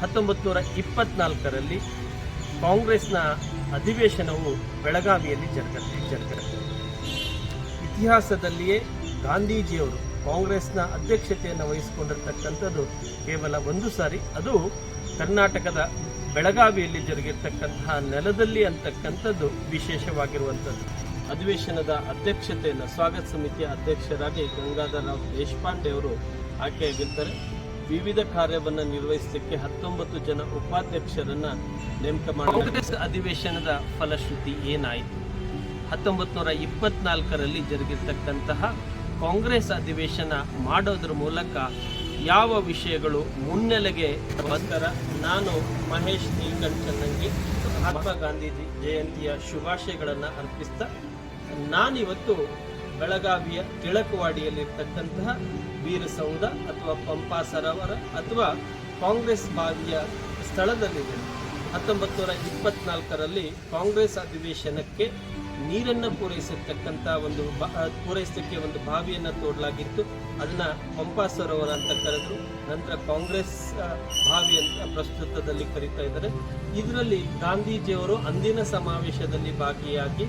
1924ರಲ್ಲಿ ಕಾಂಗ್ರೆಸ್ನ ಅಧಿವೇಶನವು ಬೆಳಗಾವಿಯಲ್ಲಿ ಜರುಗುತ್ತೆ. ಇತಿಹಾಸದಲ್ಲಿಯೇ ಗಾಂಧೀಜಿಯವರು ಕಾಂಗ್ರೆಸ್ನ ಅಧ್ಯಕ್ಷತೆಯನ್ನು ವಹಿಸಿಕೊಂಡಿರ್ತಕ್ಕಂಥದ್ದು ಕೇವಲ ಒಂದು ಸಾರಿ, ಅದು ಕರ್ನಾಟಕದ ಬೆಳಗಾವಿಯಲ್ಲಿ ಜರುಗಿರ್ತಕ್ಕಂತಹ ನೆಲದಲ್ಲಿ ಅಂತಕ್ಕಂಥದ್ದು ವಿಶೇಷವಾಗಿರುವಂಥದ್ದು. ಅಧಿವೇಶನದ ಅಧ್ಯಕ್ಷತೆಯನ್ನು ಸ್ವಾಗತ ಸಮಿತಿಯ ಅಧ್ಯಕ್ಷರಾಗಿ ಗಂಗಾಧರರಾವ್ ದೇಶಪಾಂಡೆ ಅವರು ಆಯ್ಕೆಯಾಗಿರ್ತಾರೆ. ವಿವಿಧ ಕಾರ್ಯವನ್ನು ನಿರ್ವಹಿಸಲಿಕ್ಕೆ 19 ಜನ ಉಪಾಧ್ಯಕ್ಷರನ್ನ ನೇಮಕ ಮಾಡಿ ಕಾಂಗ್ರೆಸ್ ಅಧಿವೇಶನದ ಫಲಶ್ರುತಿ ಏನಾಯಿತು? 1924ರಲ್ಲಿ ಜರುಗಿರ್ತಕ್ಕಂತಹ ಕಾಂಗ್ರೆಸ್ ಅಧಿವೇಶನ ಮಾಡೋದ್ರ ಮೂಲಕ ಯಾವ ವಿಷಯಗಳು ಮುನ್ನೆಲೆಗೆ ಬಂದರ ನಾನು ಮಹೇಶ್ ನೀಲ್ಕಂಠ್ ಚನ್ನಂಗಿ ಮಹಾತ್ಮ ಗಾಂಧೀಜಿ ಜಯಂತಿಯ ಶುಭಾಶಯಗಳನ್ನು ಅರ್ಪಿಸ್ತಾ ನಾನಿವತ್ತು ಬೆಳಗಾವಿಯ ಟಿಳಕವಾಡಿಯಲ್ಲಿರ್ತಕ್ಕಂತಹ ವೀರಸೌಧ ಅಥವಾ ಪಂಪಾ ಸರೋವರ ಅಥವಾ ಕಾಂಗ್ರೆಸ್ ಬಾವಿಯ ಸ್ಥಳದಲ್ಲಿದೆ. 1924ರಲ್ಲಿ ಕಾಂಗ್ರೆಸ್ ಅಧಿವೇಶನಕ್ಕೆ ನೀರನ್ನು ಪೂರೈಸಲಿಕ್ಕೆ ಒಂದು ಬಾವಿಯನ್ನು ತೋಡಲಾಗಿತ್ತು. ಅದನ್ನ ಪಂಪಾ ಸರೋವರ ಅಂತ ಕರೆದ್ರು. ನಂತರ ಕಾಂಗ್ರೆಸ್ ಬಾವಿ ಅಂತ ಪ್ರಸ್ತುತದಲ್ಲಿ ಕರೀತಾ ಇದ್ದಾರೆ. ಇದರಲ್ಲಿ ಗಾಂಧೀಜಿಯವರು ಅಂದಿನ ಸಮಾವೇಶದಲ್ಲಿ ಭಾಗಿಯಾಗಿ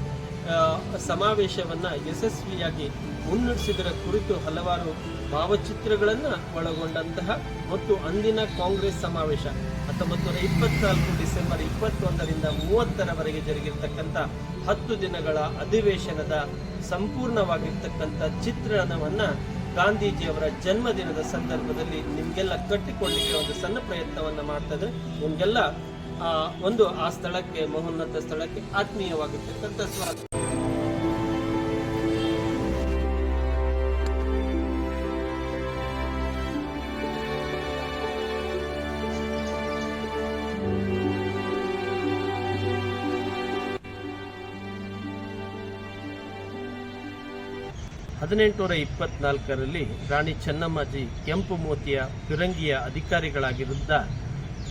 ಸಮಾವೇಶವನ್ನ ಯಶಸ್ವಿಯಾಗಿ ಮುನ್ನಡೆಸಿದರ ಕುರಿತು ಹಲವಾರು ಭಾವಚಿತ್ರಗಳನ್ನು ಒಳಗೊಂಡಂತಹ ಮತ್ತು ಅಂದಿನ ಕಾಂಗ್ರೆಸ್ ಸಮಾವೇಶ 1924 ಡಿಸೆಂಬರ್ 21ರಿಂದ 30ರವರೆಗೆ ಜರುಗಿರ್ತಕ್ಕಂಥ 10 ದಿನಗಳ ಅಧಿವೇಶನದ ಸಂಪೂರ್ಣವಾಗಿರ್ತಕ್ಕಂಥ ಚಿತ್ರಣವನ್ನ ಗಾಂಧೀಜಿಯವರ ಜನ್ಮದಿನದ ಸಂದರ್ಭದಲ್ಲಿ ನಿಮ್ಗೆಲ್ಲ ಕಟ್ಟಿಕೊಳ್ಳಿಕ್ಕೆ ಒಂದು ಸಣ್ಣ ಪ್ರಯತ್ನವನ್ನ ಮಾಡ್ತದೆ. ನಿಮ್ಗೆಲ್ಲ ಆ ಸ್ಥಳಕ್ಕೆ, ಮಹೋನ್ನತ ಸ್ಥಳಕ್ಕೆ ಆತ್ಮೀಯವಾಗಿರ್ತಕ್ಕಂಥ ಸ್ವಾಗತ. ಹದಿನೆಂಟುನೂರ 24ರಲ್ಲಿ ರಾಣಿ ಚೆನ್ನಮ್ಮಾಜಿ ಕೆಂಪು ಮೋತಿಯ ಫಿರಂಗಿಯ ಅಧಿಕಾರಿಗಳಾಗಿರುತ್ತ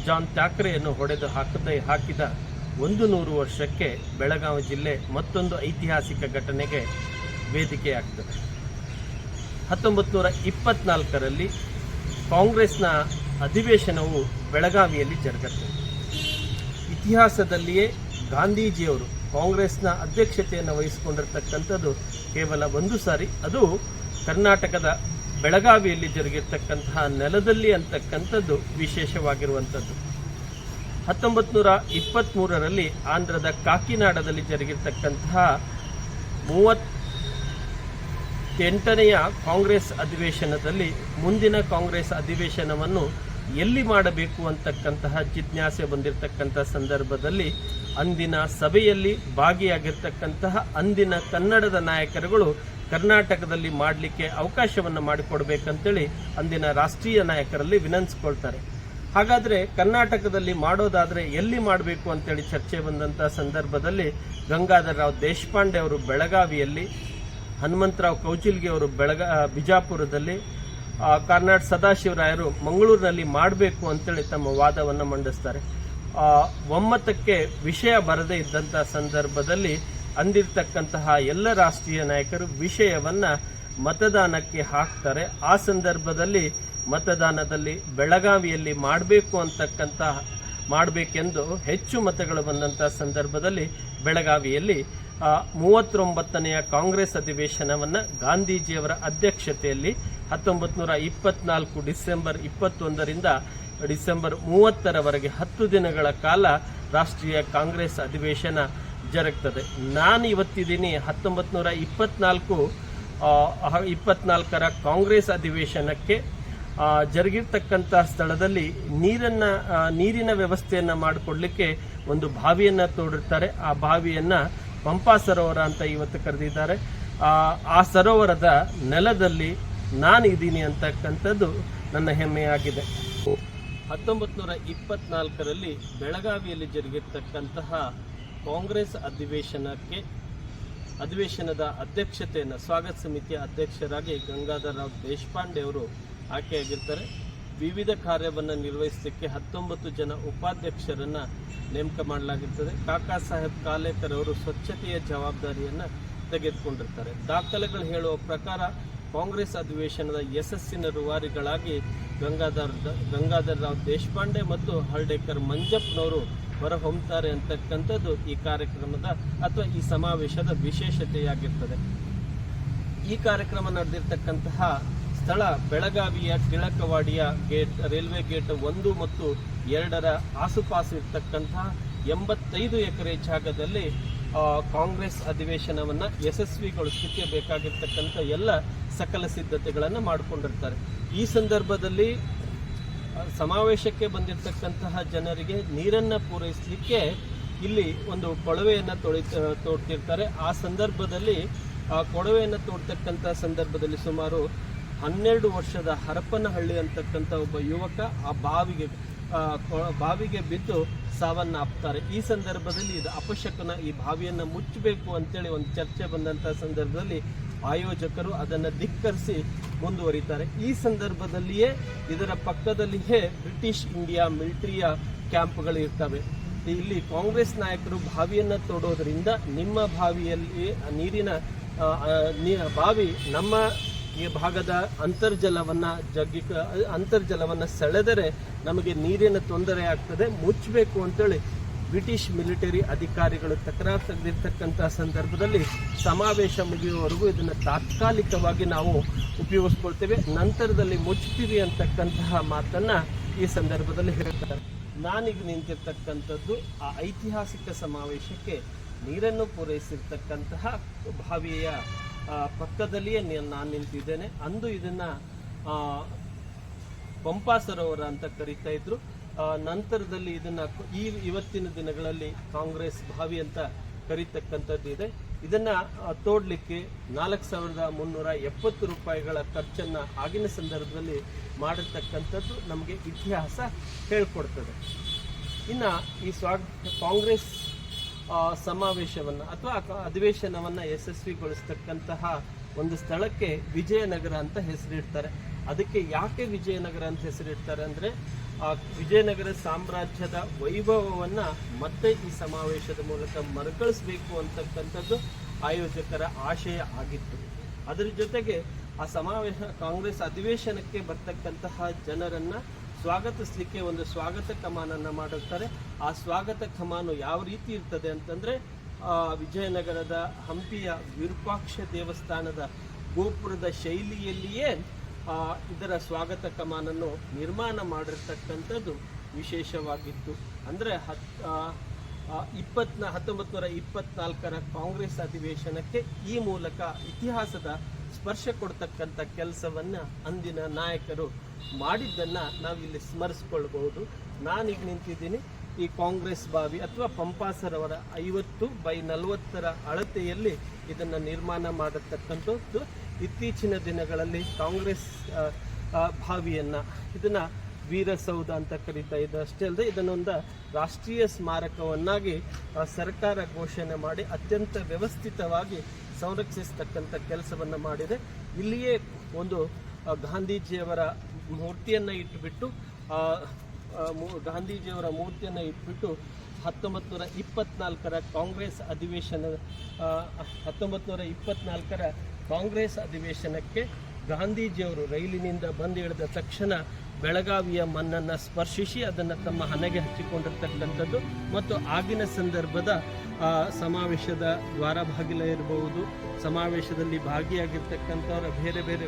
ಜಾನ್ ಥಾಕ್ರೆಯನ್ನು ಹೊಡೆದು ಹಾಕಿದ 100 ವರ್ಷಕ್ಕೆ ಬೆಳಗಾವಿ ಜಿಲ್ಲೆ ಮತ್ತೊಂದು ಐತಿಹಾಸಿಕ ಘಟನೆಗೆ ವೇದಿಕೆಯಾಗ್ತದೆ. 1924ರಲ್ಲಿ ಕಾಂಗ್ರೆಸ್ನ ಅಧಿವೇಶನವು ಬೆಳಗಾವಿಯಲ್ಲಿ ಜರುಗುತ್ತೆ. ಇತಿಹಾಸದಲ್ಲಿಯೇ ಗಾಂಧೀಜಿಯವರು ಕಾಂಗ್ರೆಸ್ನ ಅಧ್ಯಕ್ಷತೆಯನ್ನು ವಹಿಸಿಕೊಂಡಿರ್ತಕ್ಕಂಥದ್ದು ಕೇವಲ ಒಂದು ಸಾರಿ, ಅದು ಕರ್ನಾಟಕದ ಬೆಳಗಾವಿಯಲ್ಲಿ ಜರುಗಿರ್ತಕ್ಕಂತಹ ನೆಲದಲ್ಲಿ ಅಂತಕ್ಕಂಥದ್ದು ವಿಶೇಷವಾಗಿರುವಂಥದ್ದು. 1923ರಲ್ಲಿ ಆಂಧ್ರದ ಕಾಕಿನಾಡದಲ್ಲಿ ಜರುಗಿರ್ತಕ್ಕಂತಹ 38ನೆಯ ಕಾಂಗ್ರೆಸ್ ಅಧಿವೇಶನದಲ್ಲಿ ಮುಂದಿನ ಕಾಂಗ್ರೆಸ್ ಅಧಿವೇಶನವನ್ನು ಎಲ್ಲಿ ಮಾಡಬೇಕು ಅಂತಕ್ಕಂತಹ ಜಿಜ್ಞಾಸೆ ಬಂದಿರತಕ್ಕಂಥ ಸಂದರ್ಭದಲ್ಲಿ ಅಂದಿನ ಸಭೆಯಲ್ಲಿ ಭಾಗಿಯಾಗಿರ್ತಕ್ಕಂತಹ ಅಂದಿನ ಕನ್ನಡದ ನಾಯಕರುಗಳು ಕರ್ನಾಟಕದಲ್ಲಿ ಮಾಡಲಿಕ್ಕೆ ಅವಕಾಶವನ್ನು ಮಾಡಿಕೊಡ್ಬೇಕಂತೇಳಿ ಅಂದಿನ ರಾಷ್ಟ್ರೀಯ ನಾಯಕರಲ್ಲಿ ವಿನಂತಿಸ್ಕೊಳ್ತಾರೆ. ಹಾಗಾದರೆ ಕರ್ನಾಟಕದಲ್ಲಿ ಮಾಡೋದಾದರೆ ಎಲ್ಲಿ ಮಾಡಬೇಕು ಅಂತೇಳಿ ಚರ್ಚೆ ಬಂದಂಥ ಸಂದರ್ಭದಲ್ಲಿ ಗಂಗಾಧರರಾವ್ ದೇಶಪಾಂಡೆ ಅವರು ಬೆಳಗಾವಿಯಲ್ಲಿ, ಹನುಮಂತರಾವ್ ಕೌಚಿಲ್ಗಿ ಅವರು ಬಿಜಾಪುರದಲ್ಲಿ, ಕಾರ್ನಾಡ್ ಸದಾಶಿವರಾಯರು ಮಂಗಳೂರಿನಲ್ಲಿ ಮಾಡಬೇಕು ಅಂತೇಳಿ ತಮ್ಮ ವಾದವನ್ನು ಮಂಡಿಸ್ತಾರೆ. ಒಮ್ಮತಕ್ಕೆ ವಿಷಯ ಬರದೇ ಇದ್ದಂಥ ಸಂದರ್ಭದಲ್ಲಿ ಅಂದಿರ್ತಕ್ಕಂತಹ ಎಲ್ಲ ರಾಷ್ಟ್ರೀಯ ನಾಯಕರು ವಿಷಯವನ್ನ ಮತದಾನಕ್ಕೆ ಹಾಕ್ತಾರೆ. ಆ ಸಂದರ್ಭದಲ್ಲಿ ಮತದಾನದಲ್ಲಿ ಬೆಳಗಾವಿಯಲ್ಲಿ ಮಾಡಬೇಕೆಂದು ಹೆಚ್ಚು ಮತಗಳು ಬಂದಂಥ ಸಂದರ್ಭದಲ್ಲಿ ಬೆಳಗಾವಿಯಲ್ಲಿ 39ನೆಯ ಕಾಂಗ್ರೆಸ್ ಅಧಿವೇಶನವನ್ನು ಗಾಂಧೀಜಿಯವರ ಅಧ್ಯಕ್ಷತೆಯಲ್ಲಿ 1924 ಡಿಸೆಂಬರ್ 21ರಿಂದ ಡಿಸೆಂಬರ್ 30ರವರೆಗೆ 10 ದಿನಗಳ ಕಾಲ ರಾಷ್ಟ್ರೀಯ ಕಾಂಗ್ರೆಸ್ ಅಧಿವೇಶನ ಜರುಗ್ತದೆ. ನಾನು ಇವತ್ತಿದ್ದೀನಿ 1924ರ ಕಾಂಗ್ರೆಸ್ ಅಧಿವೇಶನಕ್ಕೆ ಜರುಗಿರ್ತಕ್ಕಂಥ ಸ್ಥಳದಲ್ಲಿ ನೀರಿನ ವ್ಯವಸ್ಥೆಯನ್ನು ಮಾಡಿಕೊಡ್ಲಿಕ್ಕೆ ಒಂದು ಬಾವಿಯನ್ನು ತೋಡಿರ್ತಾರೆ. ಆ ಬಾವಿಯನ್ನು ಪಂಪಾ ಸರೋವರ ಅಂತ ಇವತ್ತು ಕರೆದಿದ್ದಾರೆ. ಆ ಸರೋವರದ ನೆಲದಲ್ಲಿ ನಾನು ಇದ್ದೀನಿ ಅಂತಕ್ಕಂಥದ್ದು ನನ್ನ ಹೆಮ್ಮೆಯಾಗಿದೆ. 1924ರಲ್ಲಿ ಬೆಳಗಾವಿಯಲ್ಲಿ ಜರುಗಿರ್ತಕ್ಕಂತಹ ಕಾಂಗ್ರೆಸ್ ಅಧಿವೇಶನದ ಅಧ್ಯಕ್ಷತೆಯನ್ನು ಸ್ವಾಗತ ಸಮಿತಿಯ ಅಧ್ಯಕ್ಷರಾಗಿ ಗಂಗಾಧರರಾವ್ ದೇಶಪಾಂಡೆ ಅವರು ಆಯ್ಕೆಯಾಗಿರ್ತಾರೆ. ವಿವಿಧ ಕಾರ್ಯವನ್ನು ನಿರ್ವಹಿಸಲಿಕ್ಕೆ 19 ಜನ ಉಪಾಧ್ಯಕ್ಷರನ್ನು ನೇಮಕ ಮಾಡಲಾಗಿರ್ತದೆ. ಕಾಕಾ ಸಾಹೇಬ್ ಕಾಲೇಕರ್ ಅವರು ಸ್ವಚ್ಛತೆಯ ಜವಾಬ್ದಾರಿಯನ್ನು ತೆಗೆದುಕೊಂಡಿರ್ತಾರೆ. ದಾಖಲೆಗಳು ಹೇಳುವ ಪ್ರಕಾರ ಕಾಂಗ್ರೆಸ್ ಅಧಿವೇಶನದ ಯಶಸ್ಸಿನ ರೂವಾರಿಗಳಾಗಿ ಗಂಗಾಧರ ರಾವ್ ದೇಶಪಾಂಡೆ ಮತ್ತು ಹರ್ಡೇಕರ್ ಮಂಜಪ್ಪನವರು ಹೊರಹೊಮ್ಮುತ್ತಾರೆ ಅಂತಕ್ಕಂಥದ್ದು ಈ ಕಾರ್ಯಕ್ರಮದ ಅಥವಾ ಈ ಸಮಾವೇಶದ ವಿಶೇಷತೆಯಾಗಿರ್ತದೆ. ಈ ಕಾರ್ಯಕ್ರಮ ನಡೆದಿರ್ತಕ್ಕಂತಹ ಸ್ಥಳ ಬೆಳಗಾವಿಯ ಟಿಳಕವಾಡಿಯ ಗೇಟ್, ರೈಲ್ವೆ ಗೇಟ್ 1 ಮತ್ತು 2ರ ಆಸುಪಾಸು ಇರ್ತಕ್ಕಂತಹ 85 ಎಕರೆ ಜಾಗದಲ್ಲಿ ಕಾಂಗ್ರೆಸ್ ಅಧಿವೇಶನವನ್ನು ಯಶಸ್ವಿಗೊಳಿಸಲಿಕ್ಕೆ ಬೇಕಾಗಿರ್ತಕ್ಕಂಥ ಎಲ್ಲ ಸಕಲ ಸಿದ್ಧತೆಗಳನ್ನು ಮಾಡಿಕೊಂಡಿರ್ತಾರೆ. ಈ ಸಂದರ್ಭದಲ್ಲಿ ಸಮಾವೇಶಕ್ಕೆ ಬಂದಿರತಕ್ಕಂತಹ ಜನರಿಗೆ ನೀರನ್ನು ಪೂರೈಸಲಿಕ್ಕೆ ಇಲ್ಲಿ ಒಂದು ಕೊಳವೆಯನ್ನು ತೋಡ್ತಿರ್ತಾರೆ. ಆ ಸಂದರ್ಭದಲ್ಲಿ ಕೊಳವೆಯನ್ನು ತೋಡ್ತಕ್ಕಂಥ ಸಂದರ್ಭದಲ್ಲಿ ಸುಮಾರು 12 ವರ್ಷದ ಹರಪನಹಳ್ಳಿ ಅಂತಕ್ಕಂಥ ಒಬ್ಬ ಯುವಕ ಆ ಬಾವಿಗೆ ಬಿದ್ದು ಸಾವನ್ನಪ್ತಾರೆ. ಈ ಸಂದರ್ಭದಲ್ಲಿ ಇದು ಅಪಶಕನ, ಈ ಬಾವಿಯನ್ನು ಮುಚ್ಚಬೇಕು ಅಂತೇಳಿ ಒಂದು ಚರ್ಚೆ ಬಂದಂಥ ಸಂದರ್ಭದಲ್ಲಿ ಆಯೋಜಕರು ಅದನ್ನು ಧಿಕ್ಕರಿಸಿ ಮುಂದುವರಿತಾರೆ. ಈ ಸಂದರ್ಭದಲ್ಲಿಯೇ ಇದರ ಪಕ್ಕದಲ್ಲಿಯೇ ಬ್ರಿಟಿಷ್ ಇಂಡಿಯಾ ಮಿಲಿಟರಿಯ ಕ್ಯಾಂಪ್ಗಳು ಇರ್ತವೆ. ಇಲ್ಲಿ ಕಾಂಗ್ರೆಸ್ ನಾಯಕರು ಬಾವಿಯನ್ನು ತೋಡೋದ್ರಿಂದ ನಿಮ್ಮ ಬಾವಿಯಲ್ಲಿ ನೀರಿನ ಬಾವಿ ನಮ್ಮ ಈ ಭಾಗದ ಅಂತರ್ಜಲವನ್ನು ಸೆಳೆದರೆ ನಮಗೆ ನೀರಿನ ತೊಂದರೆ ಆಗ್ತದೆ, ಮುಚ್ಚಬೇಕು ಅಂತೇಳಿ ಬ್ರಿಟಿಷ್ ಮಿಲಿಟರಿ ಅಧಿಕಾರಿಗಳು ತಕರಾರು ತೆಗೆದಿರ್ತಕ್ಕಂಥ ಸಂದರ್ಭದಲ್ಲಿ ಸಮಾವೇಶ ಮುಗಿಯುವವರೆಗೂ ಇದನ್ನು ತಾತ್ಕಾಲಿಕವಾಗಿ ನಾವು ಉಪಯೋಗಿಸ್ಕೊಳ್ತೇವೆ, ನಂತರದಲ್ಲಿ ಮುಚ್ತೀವಿ ಅಂತಕ್ಕಂತಹ ಮಾತನ್ನು ಈ ಸಂದರ್ಭದಲ್ಲಿ ಹೇಳ್ತಾರೆ. ನಾನೀಗ ನಿಂತಿರ್ತಕ್ಕಂಥದ್ದು ಆ ಐತಿಹಾಸಿಕ ಸಮಾವೇಶಕ್ಕೆ ನೀರನ್ನು ಪೂರೈಸಿರ್ತಕ್ಕಂತಹ ಬಾವಿಯ ಪಕ್ಕದಲ್ಲಿಯೇ ನಾನು ನಿಂತಿದ್ದೇನೆ. ಅಂದು ಇದನ್ನು ಪಂಪಾ ಸರೋವರ ಅಂತ ಕರೀತಾ ಇದ್ರು. ನಂತರದಲ್ಲಿ ಇದನ್ನು ಇವತ್ತಿನ ದಿನಗಳಲ್ಲಿ ಕಾಂಗ್ರೆಸ್ ಬಾವಿ ಅಂತ ಕರೀತಕ್ಕಂಥದ್ದು ಇದೆ. ಇದನ್ನು ತೋಡಲಿಕ್ಕೆ 4,370 ರೂಪಾಯಿಗಳ ಖರ್ಚನ್ನು ಆಗಿನ ಸಂದರ್ಭದಲ್ಲಿ ಮಾಡಿರ್ತಕ್ಕಂಥದ್ದು ನಮಗೆ ಇತಿಹಾಸ ಹೇಳ್ಕೊಡ್ತದೆ. ಇನ್ನು ಈ ಕಾಂಗ್ರೆಸ್ ಸಮಾವೇಶವನ್ನು ಅಥವಾ ಅಧಿವೇಶನವನ್ನು ಯಶಸ್ವಿಗೊಳಿಸ್ತಕ್ಕಂತಹ ಒಂದು ಸ್ಥಳಕ್ಕೆ ವಿಜಯನಗರ ಅಂತ ಹೆಸರಿಡ್ತಾರೆ. ಅದಕ್ಕೆ ಯಾಕೆ ವಿಜಯನಗರ ಅಂತ ಹೆಸರಿಡ್ತಾರೆ ಅಂದರೆ ವಿಜಯನಗರ ಸಾಮ್ರಾಜ್ಯದ ವೈಭವವನ್ನು ಮತ್ತೆ ಈ ಸಮಾವೇಶದ ಮೂಲಕ ಮರುಕಳಿಸಬೇಕು ಅಂತಕ್ಕಂಥದ್ದು ಆಯೋಜಕರ ಆಶಯ ಆಗಿತ್ತು. ಅದರ ಜೊತೆಗೆ ಆ ಕಾಂಗ್ರೆಸ್ ಅಧಿವೇಶನಕ್ಕೆ ಬರ್ತಕ್ಕಂತಹ ಜನರನ್ನು ಸ್ವಾಗತಿಸಲಿಕ್ಕೆ ಒಂದು ಸ್ವಾಗತ ಕಮಾನನ್ನು ಮಾಡುತ್ತಾರೆ. ಆ ಸ್ವಾಗತ ಕಮಾನು ಯಾವ ರೀತಿ ಇರ್ತದೆ ಅಂತಂದರೆ ವಿಜಯನಗರದ ಹಂಪಿಯ ವಿರೂಪಾಕ್ಷ ದೇವಸ್ಥಾನದ ಗೋಪುರದ ಶೈಲಿಯಲ್ಲಿಯೇ ಇದರ ಸ್ವಾಗತ ಕಮಾನನ್ನು ನಿರ್ಮಾಣ ಮಾಡಿರ್ತಕ್ಕಂಥದ್ದು ವಿಶೇಷವಾಗಿತ್ತು. ಅಂದರೆ 1924ರ ಕಾಂಗ್ರೆಸ್ ಅಧಿವೇಶನಕ್ಕೆ ಈ ಮೂಲಕ ಇತಿಹಾಸದ ಸ್ಪರ್ಶ ಕೊಡ್ತಕ್ಕಂಥ ಕೆಲಸವನ್ನು ಅಂದಿನ ನಾಯಕರು ಮಾಡಿದ್ದನ್ನು ನಾವಿಲ್ಲಿ ಸ್ಮರಿಸ್ಕೊಳ್ಬಹುದು. ನಾನೀಗ ನಿಂತಿದ್ದೀನಿ ಈ ಕಾಂಗ್ರೆಸ್ ಬಾವಿ ಅಥವಾ ಪಂಪಾ ಸರೋವರ 50x40 ಅಳತೆಯಲ್ಲಿ ಇದನ್ನು ನಿರ್ಮಾಣ ಮಾಡತಕ್ಕಂಥದ್ದು. ಇತ್ತೀಚಿನ ದಿನಗಳಲ್ಲಿ ಕಾಂಗ್ರೆಸ್ ಬಾವಿಯನ್ನು ಇದನ್ನು ವೀರಸೌಧ ಅಂತ ಕರೀತಾ ಇದೆ. ಅಷ್ಟೇ ಅಲ್ಲದೆ ಇದನ್ನೊಂದು ರಾಷ್ಟ್ರೀಯ ಸ್ಮಾರಕವನ್ನಾಗಿ ಸರ್ಕಾರ ಘೋಷಣೆ ಮಾಡಿ ಅತ್ಯಂತ ವ್ಯವಸ್ಥಿತವಾಗಿ ಸಂರಕ್ಷಿಸ್ತಕ್ಕಂಥ ಕೆಲಸವನ್ನು ಮಾಡಿದೆ. ಇಲ್ಲಿಯೇ ಒಂದು ಗಾಂಧೀಜಿಯವರ ಮೂರ್ತಿಯನ್ನು ಇಟ್ಟುಬಿಟ್ಟು 1924ರ ಕಾಂಗ್ರೆಸ್ ಅಧಿವೇಶನಕ್ಕೆ ಗಾಂಧೀಜಿಯವರು ರೈಲಿನಿಂದ ಬಂದು ಇಳಿದ ತಕ್ಷಣ ಬೆಳಗಾವಿಯ ಮಣ್ಣನ್ನು ಸ್ಪರ್ಶಿಸಿ ಅದನ್ನು ತಮ್ಮ ಹಣೆಗೆ ಹಚ್ಚಿಕೊಂಡಿರ್ತಕ್ಕಂಥದ್ದು ಮತ್ತು ಆಗಿನ ಸಂದರ್ಭದ ಸಮಾವೇಶದ ದ್ವಾರ ಬಾಗಿಲ ಇರಬಹುದು, ಸಮಾವೇಶದಲ್ಲಿ ಭಾಗಿಯಾಗಿರ್ತಕ್ಕಂಥವರ ಬೇರೆ ಬೇರೆ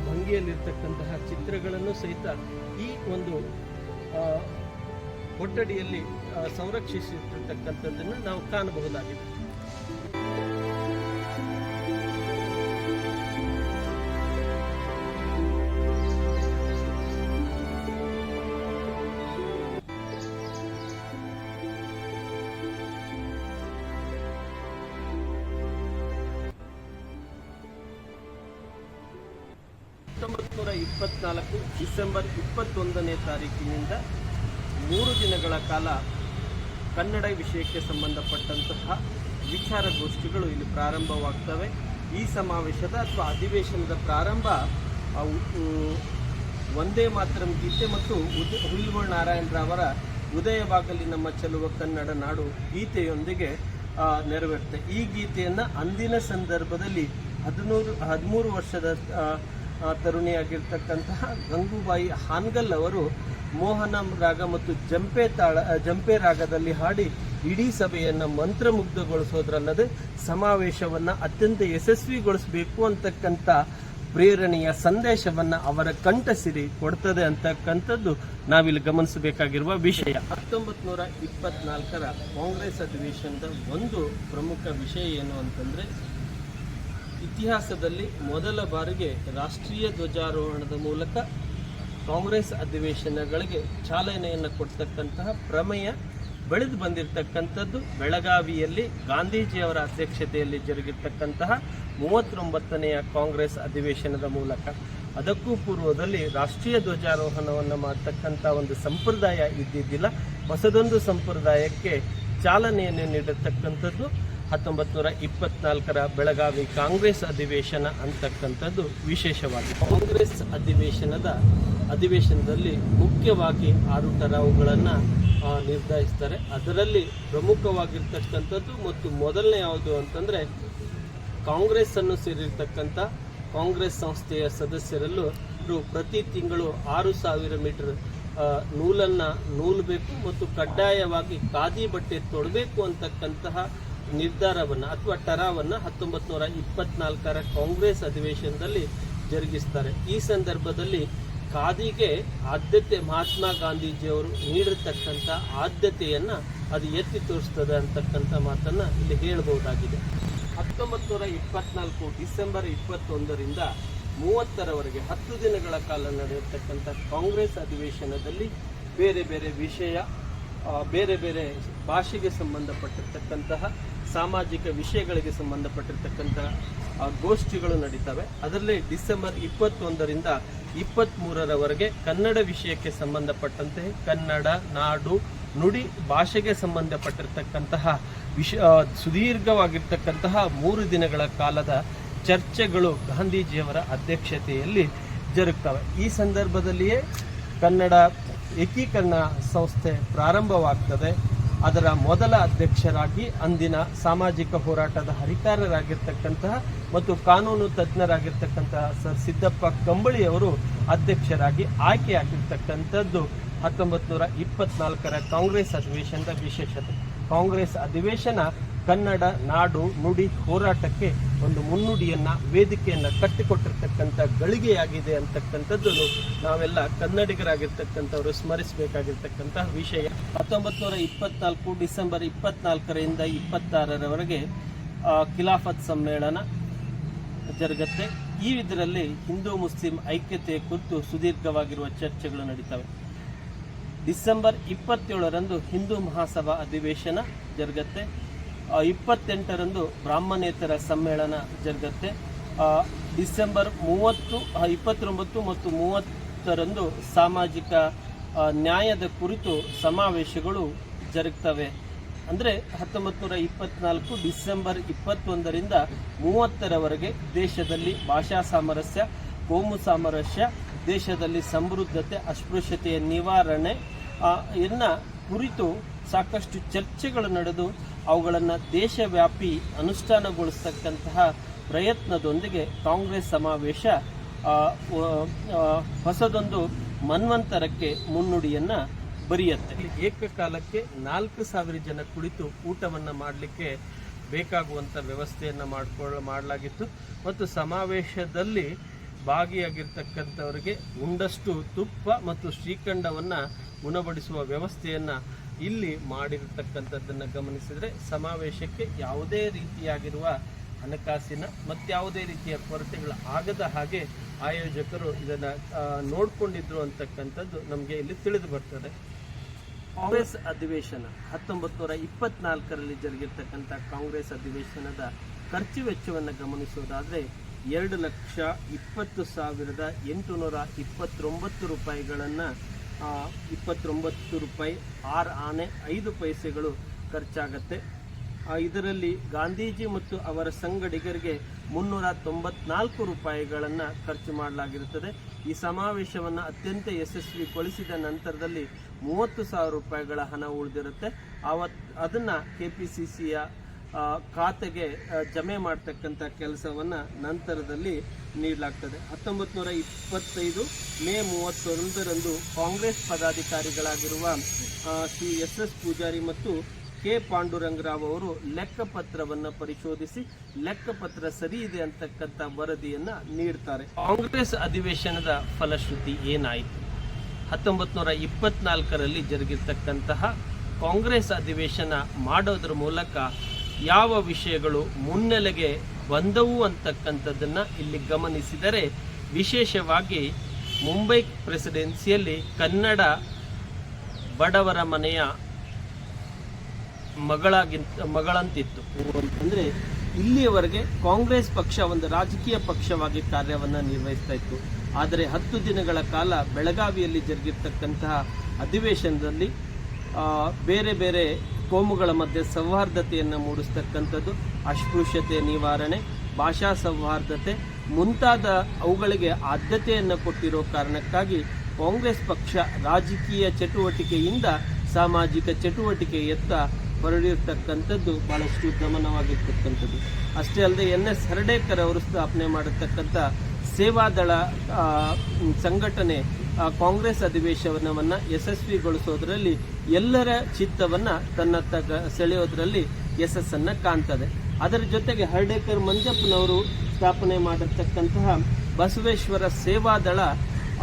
ಭಂಗಿಯಲ್ಲಿರ್ತಕ್ಕಂತಹ ಚಿತ್ರಗಳನ್ನು ಸಹಿತ ಈ ಒಂದು ಕೊಠಡಿಯಲ್ಲಿ ಸಂರಕ್ಷಿಸಿರ್ತಕ್ಕಂಥದ್ದನ್ನು ನಾವು ಕಾಣಬಹುದಾಗಿದೆ. ಡಿಸೆಂಬರ್ 21ನೇ ತಾರೀಕಿನಿಂದ 3 ದಿನಗಳ ಕಾಲ ಕನ್ನಡ ವಿಷಯಕ್ಕೆ ಸಂಬಂಧಪಟ್ಟಂತಹ ವಿಚಾರಗೋಷ್ಠಿಗಳು ಇಲ್ಲಿ ಪ್ರಾರಂಭವಾಗ್ತವೆ. ಈ ಸಮಾವೇಶದ ಅಥವಾ ಅಧಿವೇಶನದ ಪ್ರಾರಂಭ ವಂದೇ ಮಾತರಂ ಗೀತೆ ಮತ್ತು ಹುಯಿಲ್ಗೋಳ್ ನಾರಾಯಣರಾವರ ಉದಯವಾಗಲಿ ನಮ್ಮ ಚೆಲುವ ಕನ್ನಡ ನಾಡು ಗೀತೆಯೊಂದಿಗೆ ನೆರವೇರುತ್ತೆ. ಈ ಗೀತೆಯನ್ನು ಅಂದಿನ ಸಂದರ್ಭದಲ್ಲಿ 13 ವರ್ಷದ ತರುಣಿಯಾಗಿರ್ತಕ್ಕಂತಹ ಗಂಗೂಬಾಯಿ ಹಾನ್ಗಲ್ ಅವರು ಮೋಹನ ರಾಗ ಮತ್ತು ಜಂಪೆ ರಾಗದಲ್ಲಿ ಹಾಡಿ ಇಡೀ ಸಭೆಯನ್ನು ಮಂತ್ರಮುಗ್ಧಗೊಳಿಸೋದ್ರಲ್ಲದೆ ಸಮಾವೇಶವನ್ನು ಅತ್ಯಂತ ಯಶಸ್ವಿಗೊಳಿಸಬೇಕು ಅಂತಕ್ಕಂಥ ಪ್ರೇರಣೆಯ ಸಂದೇಶವನ್ನು ಅವರ ಕಂಠಸಿರಿ ಕೊಡ್ತದೆ ಅಂತಕ್ಕಂಥದ್ದು ನಾವಿಲ್ಲಿ ಗಮನಿಸಬೇಕಾಗಿರುವ ವಿಷಯ. 1924ರ ಕಾಂಗ್ರೆಸ್ ಅಧಿವೇಶನದ ಒಂದು ಪ್ರಮುಖ ವಿಷಯ ಏನು ಅಂತಂದರೆ, ಇತಿಹಾಸದಲ್ಲಿ ಮೊದಲ ಬಾರಿಗೆ ರಾಷ್ಟ್ರೀಯ ಧ್ವಜಾರೋಹಣದ ಮೂಲಕ ಕಾಂಗ್ರೆಸ್ ಅಧಿವೇಶನಗಳಿಗೆ ಚಾಲನೆಯನ್ನು ಕೊಡ್ತಕ್ಕಂತಹ ಪ್ರಮೇಯ ಬೆಳೆದು ಬಂದಿರತಕ್ಕಂಥದ್ದು ಬೆಳಗಾವಿಯಲ್ಲಿ ಗಾಂಧೀಜಿಯವರ ಅಧ್ಯಕ್ಷತೆಯಲ್ಲಿ ಜರುಗಿರ್ತಕ್ಕಂತಹ 39ನೆಯ ಕಾಂಗ್ರೆಸ್ ಅಧಿವೇಶನದ ಮೂಲಕ. ಅದಕ್ಕೂ ಪೂರ್ವದಲ್ಲಿ ರಾಷ್ಟ್ರೀಯ ಧ್ವಜಾರೋಹಣವನ್ನು ಮಾಡತಕ್ಕಂಥ ಒಂದು ಸಂಪ್ರದಾಯ ಇದ್ದಿದ್ದಿಲ್ಲ. ಹೊಸದೊಂದು ಸಂಪ್ರದಾಯಕ್ಕೆ ಚಾಲನೆಯನ್ನು ನೀಡಿರ್ತಕ್ಕಂಥದ್ದು 1924ರ ಬೆಳಗಾವಿ ಕಾಂಗ್ರೆಸ್ ಅಧಿವೇಶನ ಅಂತಕ್ಕಂಥದ್ದು ವಿಶೇಷವಾಗಿದೆ. ಕಾಂಗ್ರೆಸ್ ಅಧಿವೇಶನದಲ್ಲಿ ಮುಖ್ಯವಾಗಿ 6 ಠರಾವುಗಳನ್ನು ನಿರ್ಧರಿಸ್ತಾರೆ. ಅದರಲ್ಲಿ ಪ್ರಮುಖವಾಗಿರ್ತಕ್ಕಂಥದ್ದು ಮತ್ತು ಮೊದಲನೇ ಯಾವುದು ಅಂತಂದರೆ, ಕಾಂಗ್ರೆಸ್ ಅನ್ನು ಸೇರಿರ್ತಕ್ಕಂಥ ಕಾಂಗ್ರೆಸ್ ಸಂಸ್ಥೆಯ ಸದಸ್ಯರಲ್ಲೂ ಪ್ರತಿ ತಿಂಗಳು 6,000 ಮೀಟರ್ ನೂಲನ್ನು ನೂಲಬೇಕು ಮತ್ತು ಕಡ್ಡಾಯವಾಗಿ ಖಾದಿ ಬಟ್ಟೆ ತೊಡಬೇಕು ಅಂತಕ್ಕಂತಹ ನಿರ್ಧಾರವನ್ನು ಅಥವಾ ಠರಾವನ್ನು 1924ರ ಕಾಂಗ್ರೆಸ್ ಅಧಿವೇಶನದಲ್ಲಿ ಜರುಗಿಸ್ತಾರೆ. ಈ ಸಂದರ್ಭದಲ್ಲಿ ಖಾದಿಗೆ ಆದ್ಯತೆ ಮಹಾತ್ಮ ಗಾಂಧೀಜಿಯವರು ನೀಡಿರ್ತಕ್ಕಂಥ ಆದ್ಯತೆಯನ್ನು ಅದು ಎತ್ತಿ ತೋರಿಸ್ತದೆ ಅಂತಕ್ಕಂಥ ಮಾತನ್ನು ಇಲ್ಲಿ ಹೇಳಬಹುದಾಗಿದೆ. 1924 ಡಿಸೆಂಬರ್ 21ರಿಂದ 30ರವರೆಗೆ 10 ದಿನಗಳ ಕಾಲ ನಡೆಯತಕ್ಕಂಥ ಕಾಂಗ್ರೆಸ್ ಅಧಿವೇಶನದಲ್ಲಿ ಬೇರೆ ಬೇರೆ ವಿಷಯ, ಬೇರೆ ಬೇರೆ ಭಾಷೆಗೆ ಸಂಬಂಧಪಟ್ಟಿರ್ತಕ್ಕಂತಹ ಸಾಮಾಜಿಕ ವಿಷಯಗಳಿಗೆ ಸಂಬಂಧಪಟ್ಟಿರ್ತಕ್ಕಂತಹ ಗೋಷ್ಠಿಗಳು ನಡೀತವೆ. ಅದರಲ್ಲಿ ಡಿಸೆಂಬರ್ 21ರಿಂದ 23ರವರೆಗೆ ಕನ್ನಡ ವಿಷಯಕ್ಕೆ ಸಂಬಂಧಪಟ್ಟಂತೆ ಕನ್ನಡ, ನಾಡು, ನುಡಿ, ಭಾಷೆಗೆ ಸಂಬಂಧಪಟ್ಟಿರ್ತಕ್ಕಂತಹ ಸುದೀರ್ಘವಾಗಿರ್ತಕ್ಕಂತಹ 3 ದಿನಗಳ ಕಾಲದ ಚರ್ಚೆಗಳು ಗಾಂಧೀಜಿಯವರ ಅಧ್ಯಕ್ಷತೆಯಲ್ಲಿ ಜರುಗ್ತವೆ. ಈ ಸಂದರ್ಭದಲ್ಲಿಯೇ ಕನ್ನಡ ಏಕೀಕರಣ ಸಂಸ್ಥೆ ಪ್ರಾರಂಭವಾಗ್ತದೆ. ಅದರ ಮೊದಲ ಅಧ್ಯಕ್ಷರಾಗಿ ಅಂದಿನ ಸಾಮಾಜಿಕ ಹೋರಾಟದ ಹರಿಕಾರರಾಗಿರ್ತಕ್ಕಂತಹ ಮತ್ತು ಕಾನೂನು ತಜ್ಞರಾಗಿರ್ತಕ್ಕಂತಹ ಸರ್ ಸಿದ್ದಪ್ಪ ಕಂಬಳಿಯವರು ಅಧ್ಯಕ್ಷರಾಗಿ ಆಯ್ಕೆಯಾಗಿರ್ತಕ್ಕಂಥದ್ದು 1924ರ ಕಾಂಗ್ರೆಸ್ ಅಧಿವೇಶನದ ವಿಶೇಷತೆ. ಕಾಂಗ್ರೆಸ್ ಅಧಿವೇಶನ ಕನ್ನಡ, ನಾಡು, ನುಡಿ ಹೋರಾಟಕ್ಕೆ ಒಂದು ಮುನ್ನುಡಿಯನ್ನು, ವೇದಿಕೆಯನ್ನು ಕಟ್ಟಿಕೊಟ್ಟಿರ್ತಕ್ಕಂಥ ಗಳಿಗೆಯಾಗಿದೆ ಅಂತಕ್ಕಂಥದ್ದು ನಾವೆಲ್ಲ ಕನ್ನಡಿಗರಾಗಿರ್ತಕ್ಕಂಥವರು ಸ್ಮರಿಸಬೇಕಾಗಿರ್ತಕ್ಕಂತಹ ವಿಷಯ. 1924 ಡಿಸೆಂಬರ್ 24ರಿಂದ 26ರವರೆಗೆ ಖಿಲಾಫತ್ ಸಮ್ಮೇಳನ ಜರುಗುತ್ತೆ. ಇದರಲ್ಲಿ ಹಿಂದೂ ಮುಸ್ಲಿಂ ಐಕ್ಯತೆಯ ಕುರಿತು ಸುದೀರ್ಘವಾಗಿರುವ ಚರ್ಚೆಗಳು ನಡೀತವೆ. ಡಿಸೆಂಬರ್ 27ರಂದು ಹಿಂದೂ ಮಹಾಸಭಾ ಅಧಿವೇಶನ ಜರುಗುತ್ತೆ. 28ರಂದು ಬ್ರಾಹ್ಮಣೇತರ ಸಮ್ಮೇಳನ ಜರುಗುತ್ತೆ. ಡಿಸೆಂಬರ್ 29 ಮತ್ತು 30ರಂದು ಸಾಮಾಜಿಕ ನ್ಯಾಯದ ಕುರಿತು ಸಮಾವೇಶಗಳು ಜರುಗ್ತವೆ. ಅಂದರೆ 1924 ಡಿಸೆಂಬರ್ 21ರಿಂದ 30ರವರೆಗೆ ದೇಶದಲ್ಲಿ ಭಾಷಾ ಸಾಮರಸ್ಯ, ಕೋಮು ಸಾಮರಸ್ಯ, ದೇಶದಲ್ಲಿ ಸಮೃದ್ಧತೆ, ಅಸ್ಪೃಶ್ಯತೆಯ ನಿವಾರಣೆ ಕುರಿತು ಸಾಕಷ್ಟು ಚರ್ಚೆಗಳು ನಡೆದು ಅವುಗಳನ್ನು ದೇಶವ್ಯಾಪಿ ಅನುಷ್ಠಾನಗೊಳಿಸ್ತಕ್ಕಂತಹ ಪ್ರಯತ್ನದೊಂದಿಗೆ ಕಾಂಗ್ರೆಸ್ ಸಮಾವೇಶ ಹೊಸದೊಂದು ಮನ್ವಂತರಕ್ಕೆ ಮುನ್ನುಡಿಯನ್ನು ಬರೆಯುತ್ತೆ. ಏಕಕಾಲಕ್ಕೆ 4,000 ಜನ ಕುಳಿತು ಊಟವನ್ನು ಮಾಡಲಿಕ್ಕೆ ಬೇಕಾಗುವಂಥ ವ್ಯವಸ್ಥೆಯನ್ನು ಮಾಡಲಾಗಿತ್ತು ಮತ್ತು ಸಮಾವೇಶದಲ್ಲಿ ಭಾಗಿಯಾಗಿರ್ತಕ್ಕಂಥವರಿಗೆ ಉಂಡಷ್ಟು ತುಪ್ಪ ಮತ್ತು ಶ್ರೀಖಂಡವನ್ನು ಉಣಬಡಿಸುವ ವ್ಯವಸ್ಥೆಯನ್ನು ಇಲ್ಲಿ ಮಾಡಿರತಕ್ಕಂಥದ್ದನ್ನು ಗಮನಿಸಿದರೆ ಸಮಾವೇಶಕ್ಕೆ ಯಾವುದೇ ರೀತಿಯಾಗಿರುವ ಹಣಕಾಸಿನ ಮತ್ಯಾವುದೇ ರೀತಿಯ ಕೊರತೆಗಳು ಆಗದ ಹಾಗೆ ಆಯೋಜಕರು ಇದನ್ನು ನೋಡಿಕೊಂಡಿದ್ರು ಅಂತಕ್ಕಂಥದ್ದು ನಮಗೆ ಇಲ್ಲಿ ತಿಳಿದು ಬರ್ತದೆ. ಕಾಂಗ್ರೆಸ್ ಅಧಿವೇಶನ 1924ರಲ್ಲಿ ಜರುಗಿರ್ತಕ್ಕಂಥ ಕಾಂಗ್ರೆಸ್ ಅಧಿವೇಶನದ ಖರ್ಚು ವೆಚ್ಚವನ್ನು ಗಮನಿಸೋದಾದರೆ 2,20,829 ರೂಪಾಯಿಗಳನ್ನು 29 ರೂಪಾಯಿ 6 ಆನೆ 5 ಪೈಸೆಗಳು ಖರ್ಚಾಗತ್ತೆ. ಇದರಲ್ಲಿ ಗಾಂಧೀಜಿ ಮತ್ತು ಅವರ ಸಂಗಡಿಗರಿಗೆ 394 ರೂಪಾಯಿಗಳನ್ನು ಖರ್ಚು ಮಾಡಲಾಗಿರುತ್ತದೆ. ಈ ಸಮಾವೇಶವನ್ನು ಅತ್ಯಂತ ಯಶಸ್ವಿಗೊಳಿಸಿದ ನಂತರದಲ್ಲಿ 30,000 ರೂಪಾಯಿಗಳ ಹಣ ಉಳಿದಿರುತ್ತೆ. ಅದನ್ನು KPCCಯ ಖಾತೆಗೆ ಜಮೆ ಮಾಡ್ತಕ್ಕಂಥ ಕೆಲಸವನ್ನು ನಂತರದಲ್ಲಿ ನೀಡಲಾಗ್ತದೆ. 1925 ಮೇ 31ರಂದು ಕಾಂಗ್ರೆಸ್ ಪದಾಧಿಕಾರಿಗಳಾಗಿರುವ ಶ್ರೀ ಎಸ್ ಪೂಜಾರಿ ಮತ್ತು ಕೆ ಪಾಂಡುರಂಗರಾವ್ ಅವರು ಲೆಕ್ಕಪತ್ರವನ್ನು ಪರಿಶೋಧಿಸಿ ಲೆಕ್ಕಪತ್ರ ಸರಿ ಇದೆ ಅಂತಕ್ಕಂಥ ವರದಿಯನ್ನು ನೀಡ್ತಾರೆ. ಕಾಂಗ್ರೆಸ್ ಅಧಿವೇಶನದ ಫಲಶ್ರುತಿ ಏನಾಯಿತು? 1924ರಲ್ಲಿ ಜರುಗಿರ್ತಕ್ಕಂತಹ ಕಾಂಗ್ರೆಸ್ ಅಧಿವೇಶನ ಮಾಡೋದ್ರ ಮೂಲಕ ಯಾವ ವಿಷಯಗಳು ಮುನ್ನೆಲೆಗೆ ಬಂದವು ಅಂತಕ್ಕಂಥದ್ದನ್ನು ಇಲ್ಲಿ ಗಮನಿಸಿದರೆ, ವಿಶೇಷವಾಗಿ ಮುಂಬೈ ಪ್ರೆಸಿಡೆನ್ಸಿಯಲ್ಲಿ ಬಡವರ ಮನೆಯ ಮಗಳಂತಿತ್ತು. ಅಂತಂದರೆ ಇಲ್ಲಿಯವರೆಗೆ ಕಾಂಗ್ರೆಸ್ ಪಕ್ಷ ಒಂದು ರಾಜಕೀಯ ಪಕ್ಷವಾಗಿ ಕಾರ್ಯವನ್ನು ನಿರ್ವಹಿಸ್ತಾ ಇತ್ತು. ಆದರೆ 10 ದಿನಗಳ ಕಾಲ ಬೆಳಗಾವಿಯಲ್ಲಿ ಜರುಗಿರ್ತಕ್ಕಂತಹ ಅಧಿವೇಶನದಲ್ಲಿ ಬೇರೆ ಬೇರೆ ಕೋಮುಗಳ ಮಧ್ಯೆ ಸೌಹಾರ್ದತೆಯನ್ನು ಮೂಡಿಸ್ತಕ್ಕಂಥದ್ದು, ಅಸ್ಪೃಶ್ಯತೆ ನಿವಾರಣೆ, ಭಾಷಾ ಸೌಹಾರ್ದತೆ ಮುಂತಾದ ಅವುಗಳಿಗೆ ಆದ್ಯತೆಯನ್ನು ಕೊಟ್ಟಿರೋ ಕಾರಣಕ್ಕಾಗಿ ಕಾಂಗ್ರೆಸ್ ಪಕ್ಷ ರಾಜಕೀಯ ಚಟುವಟಿಕೆಯಿಂದ ಸಾಮಾಜಿಕ ಚಟುವಟಿಕೆಯತ್ತ ಹೊರಡಿರ್ತಕ್ಕಂಥದ್ದು ಬಹಳಷ್ಟು ಗಮನವಾಗಿರ್ತಕ್ಕಂಥದ್ದು. ಅಷ್ಟೇ ಅಲ್ಲದೆ NS ಹರ್ಡೇಕರ್ ಅವರು ಸ್ಥಾಪನೆ ಮಾಡಿರ್ತಕ್ಕಂಥ ಸೇವಾದಳ ಸಂಘಟನೆ ಕಾಂಗ್ರೆಸ್ ಅಧಿವೇಶನವನ್ನು ಯಶಸ್ವಿಗೊಳಿಸೋದ್ರಲ್ಲಿ ಎಲ್ಲರ ಚಿತ್ತವನ್ನು ತನ್ನತ್ತ ಸೆಳೆಯೋದ್ರಲ್ಲಿ ಯಶಸ್ಸನ್ನು ಕಾಣ್ತದೆ. ಅದರ ಜೊತೆಗೆ ಹರ್ಡೇಕರ್ ಮಂಜಪ್ಪನವರು ಸ್ಥಾಪನೆ ಮಾಡಿರ್ತಕ್ಕಂತಹ ಬಸವೇಶ್ವರ ಸೇವಾದಳ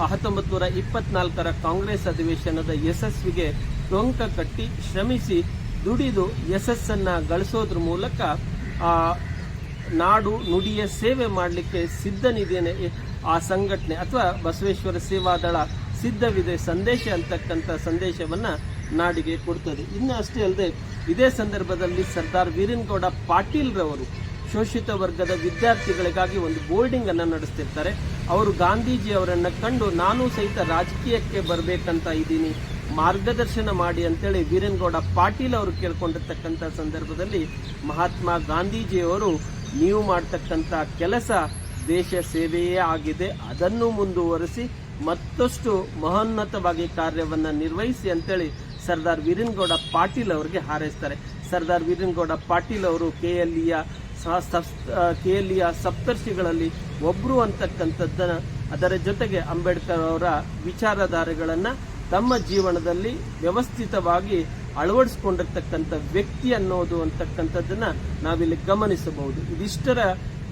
1924ರ ಕಾಂಗ್ರೆಸ್ ಅಧಿವೇಶನದ ಯಶಸ್ವಿಗೆ ಟೊಂಕ ಕಟ್ಟಿ ಶ್ರಮಿಸಿ ದುಡಿದು ಯಶಸ್ಸನ್ನು ಗಳಿಸೋದ್ರ ಮೂಲಕ ನಾಡು ನುಡಿಯ ಸೇವೆ ಮಾಡಲಿಕ್ಕೆ ಸಿದ್ಧನಿದ್ದೇನೆ ಆ ಸಂಘಟನೆ ಅಥವಾ ಬಸವೇಶ್ವರ ಸೇವಾದಳ ಸಿದ್ಧವಿದೆ ಸಂದೇಶ ಅಂತಕ್ಕಂಥ ಸಂದೇಶವನ್ನು ನಾಡಿಗೆ ಕೊಡ್ತದೆ. ಇನ್ನು ಅಷ್ಟೇ ಅಲ್ಲದೆ ಇದೇ ಸಂದರ್ಭದಲ್ಲಿ ಸರ್ದಾರ್ ವೀರನಗೌಡ ಪಾಟೀಲ್ರವರು ಶೋಷಿತ ವರ್ಗದ ವಿದ್ಯಾರ್ಥಿಗಳಿಗಾಗಿ ಒಂದು ಬೋರ್ಡಿಂಗ್ ಅನ್ನು ನಡೆಸ್ತಿರ್ತಾರೆ. ಅವರು ಗಾಂಧೀಜಿ ಅವರನ್ನು ಕಂಡು ನಾನು ಸಹಿತ ರಾಜಕೀಯಕ್ಕೆ ಬರಬೇಕಂತ ಇದ್ದೀನಿ, ಮಾರ್ಗದರ್ಶನ ಮಾಡಿ ಅಂತೇಳಿ ವೀರನಗೌಡ ಪಾಟೀಲ್ ಅವರು ಕೇಳ್ಕೊಂಡಿರ್ತಕ್ಕಂಥ ಸಂದರ್ಭದಲ್ಲಿ ಮಹಾತ್ಮ ಗಾಂಧೀಜಿಯವರು ನೀವು ಮಾಡ್ತಕ್ಕಂಥ ಕೆಲಸ ದೇಶ ಸೇವೆಯೇ ಆಗಿದೆ, ಅದನ್ನು ಮುಂದುವರಿಸಿ ಮತ್ತಷ್ಟು ಮಹೋನ್ನತವಾಗಿ ಕಾರ್ಯವನ್ನು ನಿರ್ವಹಿಸಿ ಅಂತೇಳಿ ಸರ್ದಾರ್ ವೀರನಗೌಡ ಪಾಟೀಲ್ ಅವರಿಗೆ ಹಾರೈಸ್ತಾರೆ. ಸರ್ದಾರ್ ವೀರನಗೌಡ ಪಾಟೀಲ್ ಅವರು KLEಯ ಸಪ್ತರ್ಷಿಗಳಲ್ಲಿ ಒಬ್ಬರು ಅಂತಕ್ಕಂಥದ್ದನ್ನು, ಅದರ ಜೊತೆಗೆ ಅಂಬೇಡ್ಕರ್ ಅವರ ವಿಚಾರಧಾರೆಗಳನ್ನು ತಮ್ಮ ಜೀವನದಲ್ಲಿ ವ್ಯವಸ್ಥಿತವಾಗಿ ಅಳವಡಿಸಿಕೊಂಡಿರ್ತಕ್ಕಂಥ ವ್ಯಕ್ತಿ ಅನ್ನೋದು ಅಂತಕ್ಕಂಥದ್ದನ್ನು ನಾವಿಲ್ಲಿ ಗಮನಿಸಬಹುದು. ಇದಿಷ್ಟರ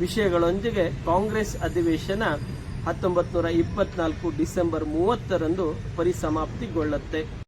ವಿಷಯಗಳೊಂದಿಗೆ ಕಾಂಗ್ರೆಸ್ ಅಧಿವೇಶನ 1924 ಡಿಸೆಂಬರ್ 30ರಂದು ಪರಿಸಮಾಪ್ತಿಗೊಳ್ಳುತ್ತೆ.